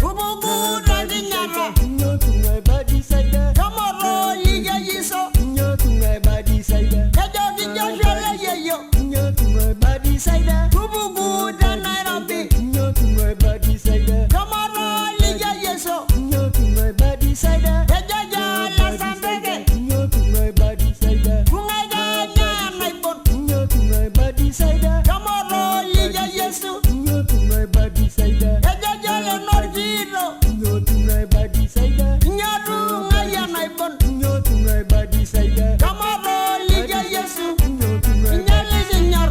Ubugu dandi nyara. Nyo tungai badi saida. Tomorrow liga yiso. Nyo tungai badi saida. Kejo di Joshua yeyo. Nyo tungai badi saida. Ubugu da Nairobi. Nyo tungai badi saida. Tomorrow liga yiso. Nyo tungai badi saida. Kejo la sambege. Nyo tungai badi saida. Kungai da naibon. Nyo tungai badi saida. Tomorrow liga yesu. Nyo tungai badi saida. Kejo le norjiro. Nyo tungai badi saida. Nyaru ngaya naibon. Nyo tungai badi saida. Tomorrow liga yesu. Nyo tungai Nyali senyor.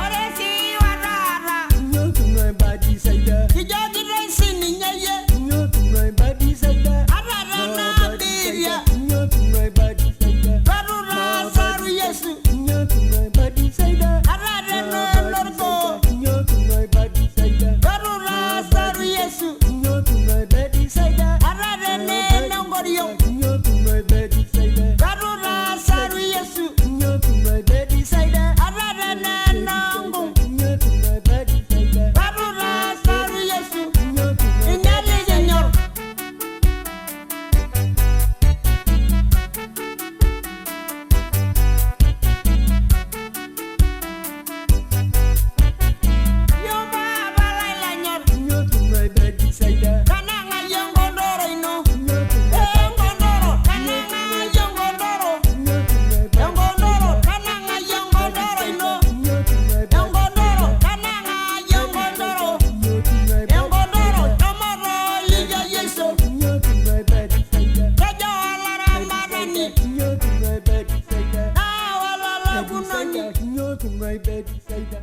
Oresi warara. Nyo tungai badi saida. Kijogi reisi ni nyeye. Nyo tungai badi saida. Arara na biria. Nyo tungai badi saida. Barura saru yesu. Nyo tungai badi saida. Arara no lorgo. Nyo tungai badi saida. Barura saru yesu. Nyo tungai badi saida. Arara ne nongoriyo. Nyo tungai badi saida. Barura saru yesu. Nyo tungai badi saida. Arara ne nongo. Nyo tungai badi saida. Barura saru yesu. Nyo tungai Nyali senyor. Yo baba la nyor. Nyo tungai badi saida. Kananga yongondoro ino. Nyo tungai Yongondoro. Kananga yongondoro. Nyo tungai badi Yongondoro. saida. Kananga yongondoro ino. Nyo tungai badi Yongondoro. saida. Kananga yongondoro. Nyo tungai badi Yongondoro. saida. Tomorrow liga yeso. Nyo tungai badi saida. Kejo alara marani. Nyo tungai badi saida. Na wala la Badi bunani. saida. Nyo tungai badi saida.